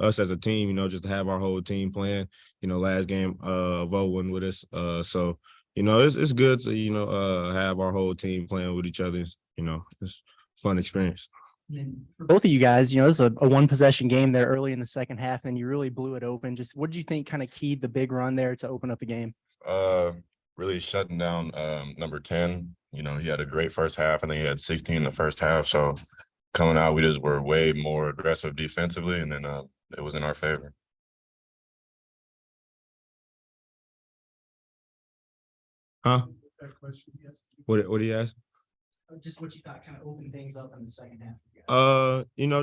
us as a team, just to have our whole team playing, last game, Vo wasn't with us. So, it's good to, have our whole team playing with each other. It's a fun experience. For both of you guys, this is a one possession game there early in the second half, and you really blew it open. Just what did you think kind of keyed the big run there to open up the game? Really shutting down number 10. He had a great first half. I think he had 16 in the first half. So coming out, we just were way more aggressive defensively, and then it was in our favor. Huh? That question, yes. What do you ask? Just what you thought kind of opened things up in the second half.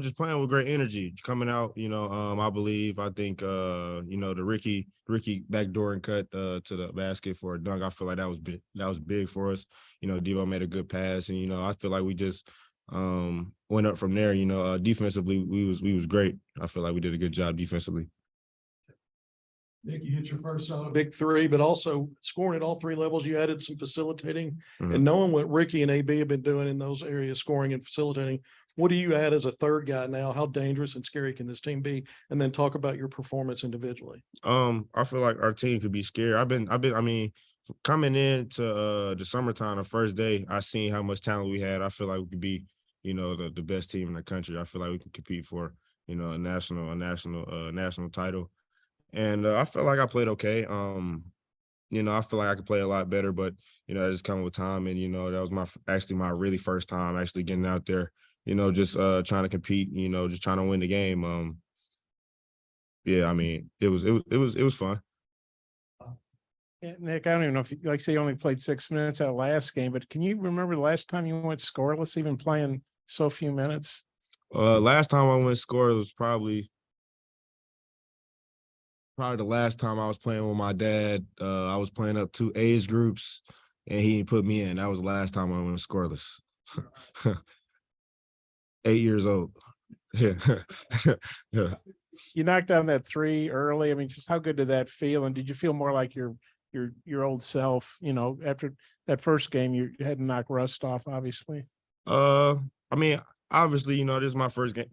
Just playing with great energy, coming out, I think the Ricky backdoor and cut to the basket for a dunk. I feel like that was big for us. Devo made a good pass, and I feel like we just went up from there. Defensively we was great. I feel like we did a good job defensively. Nick, you hit your first big three, but also scoring at all three levels. You added some facilitating, and knowing what Ricky and AB have been doing in those areas, scoring and facilitating. What do you add as a third guy now? How dangerous and scary can this team be? And then talk about your performance individually. I feel like our team could be scared. I mean, coming into the summertime, the first day, I seen how much talent we had. I feel like we could be, the best team in the country. I feel like we can compete for, a national title. And I felt like I played okay. I feel like I could play a lot better, but it just come with time. And that was my really first time actually getting out there. Just trying to compete. Just trying to win the game. Yeah, I mean, it was fun. Yeah, Nick, I don't even know if you say you only played 6 minutes that last game, but can you remember the last time you went scoreless, even playing so few minutes? Last time I went scoreless was probably the last time I was playing with my dad. I was playing up 2 age groups, and he put me in. That was the last time I went scoreless. 8 years old. Yeah. Yeah. You knocked down that 3 early. I mean, just how good did that feel? And did you feel more like your old self? After that first game, you had to knock rust off, obviously. I mean, obviously, this is my first game.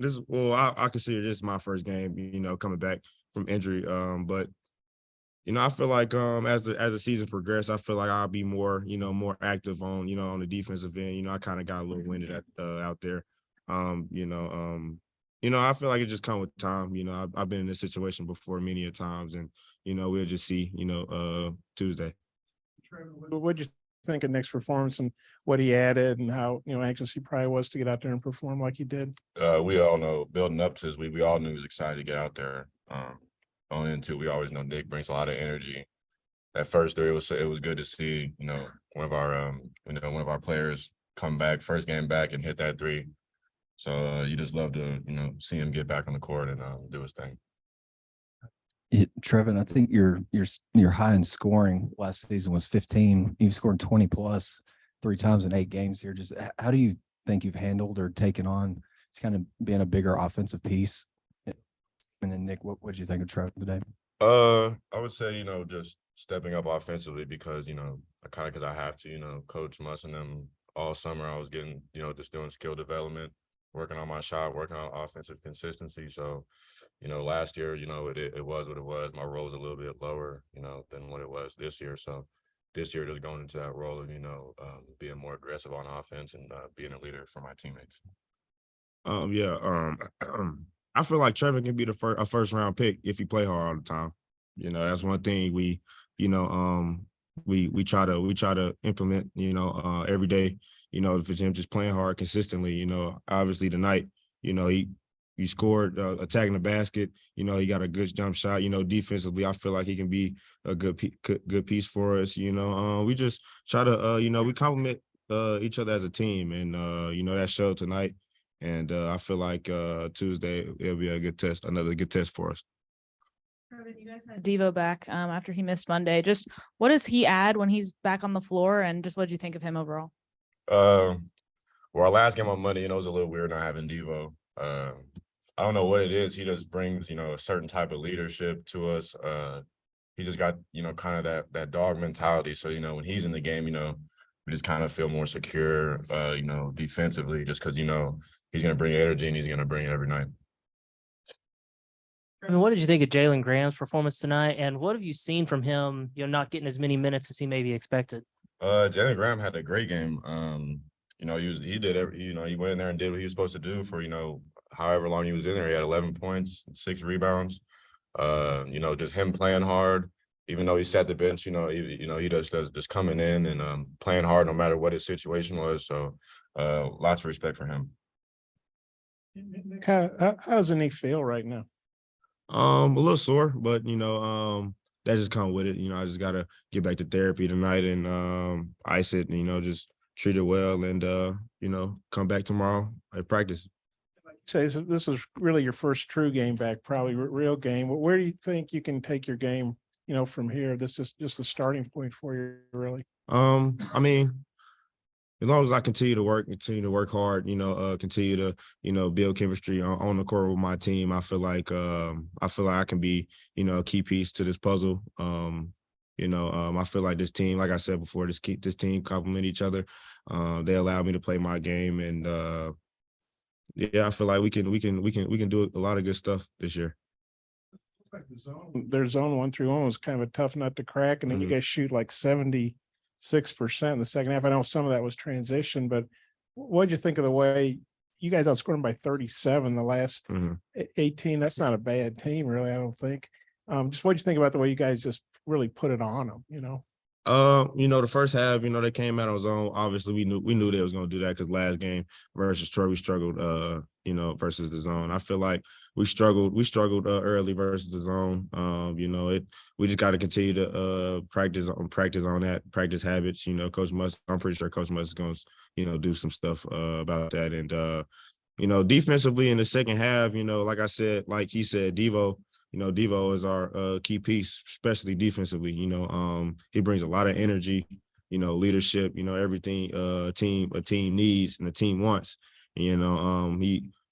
I consider this my first game. Coming back from injury. But I feel like as the season progressed, I feel like I'll be more, more active on, on the defensive end. I kind of got a little winded out there. I feel like it just comes with time. I've been in this situation before many a times, and we'll just see, Tuesday. What'd you think of Nick's performance and what he added, and how anxious he probably was to get out there and perform like he did? We all know, building up to this week, we all knew he was excited to get out there. Going into, we always know Nick brings a lot of energy. That first three, it was good to see, one of our players come back, first game back, and hit that three. So you just love to, see him get back on the court and do his thing. Trevon, I think your high in scoring last season was 15. You've scored 20 plus 3 times in 8 games here. Just how do you think you've handled or taken on it's kind of being a bigger offensive piece? And then Nick, what did you think of Trevon today? I would say, just stepping up offensively because, because I have to, Coach Muss and them all summer I was getting, just doing skill development, working on my shot, working on offensive consistency. So, last year, it was what it was. My role was a little bit lower, than what it was this year. So this year, just going into that role of, being more aggressive on offense and being a leader for my teammates. I feel like Trevon can be a first round pick if he play hard all the time. That's one thing we try to implement, every day, if it's him just playing hard consistently, obviously tonight, he scored attacking the basket, he got a good jump shot, defensively, I feel like he can be a good piece for us. We just try to, we complement each other as a team, and, that showed tonight. And I feel like Tuesday it'll be a good test, another good test for us. You guys had Devo back after he missed Monday. Just what does he add when he's back on the floor, and just what did you think of him overall? Well, our last game on Monday, it was a little weird not having Devo. I don't know what it is. He just brings, a certain type of leadership to us. He just got, kind of that dog mentality. So, when he's in the game, we just kind of feel more secure, defensively, just because, he's going to bring energy and he's going to bring it every night. I mean, what did you think of Jalen Graham's performance tonight? And what have you seen from him, not getting as many minutes as he maybe expected? Jalen Graham had a great game. He did he went in there and did what he was supposed to do for, however long he was in there. He had 11 points, 6 rebounds. Just him playing hard, even though he sat the bench, he does just coming in and playing hard no matter what his situation was. So lots of respect for him. How doesn't he feel right now? A little sore, but that just come with it. I just gotta get back to therapy tonight and ice it, just treat it well and come back tomorrow at practice. Say this was really your first true game back, probably real game. Where do you think you can take your game, from here? This is just a starting point for you, really. I mean, as long as I continue to work hard, continue to, build chemistry on the court with my team, I feel like I can be, a key piece to this puzzle. I feel like this team, like I said before, this team complement each other. They allow me to play my game, and yeah, I feel like we can do a lot of good stuff this year. Their zone 1-3-1 was kind of a tough nut to crack, and then you guys shoot like 76% in the second half. I know some of that was transition, but what'd you think of the way you guys outscored them by 37 the last 18? That's not a bad team, really, I don't think. Just what'd you think about the way you guys just really put it on them, The first half, they came out on zone. Obviously, we knew they was gonna do that because last game versus Troy, we struggled, versus the zone. I feel like we struggled early versus the zone. We just got to continue to practice on that, practice habits. I'm pretty sure Coach Musk is gonna, do some stuff about that. And defensively in the second half, like I said, like he said, Devo is our key piece, especially defensively. He brings a lot of energy, leadership, everything a team needs and a team wants.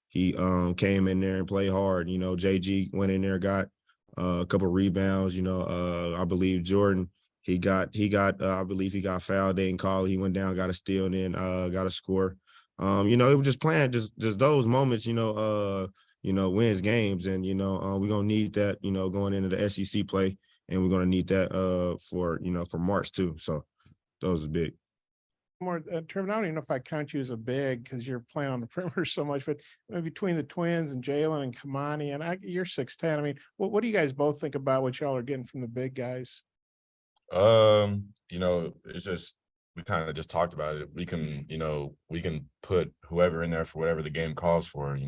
He came in there and played hard. JG went in there, got a couple rebounds. I believe Jordan, he got I believe he got fouled. They didn't call. He went down, got a steal, and then got a score. It was just playing just those moments, wins games. And, we're going to need that, going into the SEC play. And we're going to need that for March too. So those are big. More, Trevor, I don't even know if I count you as a big because you're playing on the perimeter so much, but between the twins and Jalen and Kamani, and you're 6'10". I mean, what do you guys both think about what y'all are getting from the big guys? It's just, we kind of just talked about it. We can put whoever in there for whatever the game calls for.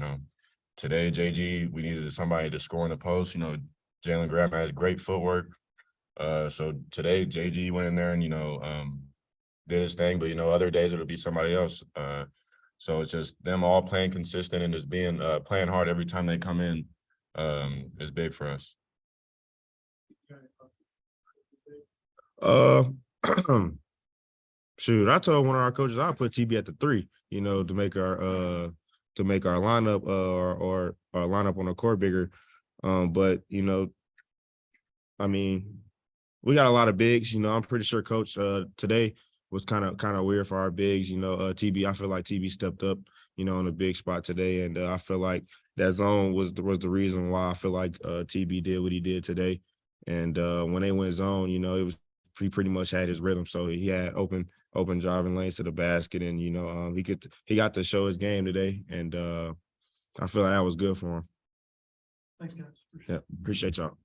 Today, JG, we needed somebody to score in the post. Jalen Graham has great footwork. So today, JG went in there and, did his thing. But, other days it'll be somebody else. So it's just them all playing consistent and just being playing hard every time they come in is big for us. Shoot, I told one of our coaches I'll put TB at the 3, to make our lineup or our lineup on the court bigger. But I mean, we got a lot of bigs. I'm pretty sure Coach today was kind of weird for our bigs. TB, I feel like TB stepped up, on a big spot today, and I feel like that zone was the reason why I feel like TB did what he did today. And when they went zone, it was he pretty much had his rhythm, so he had open driving lanes to the basket, and he got to show his game today, and I feel like that was good for him. Thanks, guys. Yeah, appreciate y'all.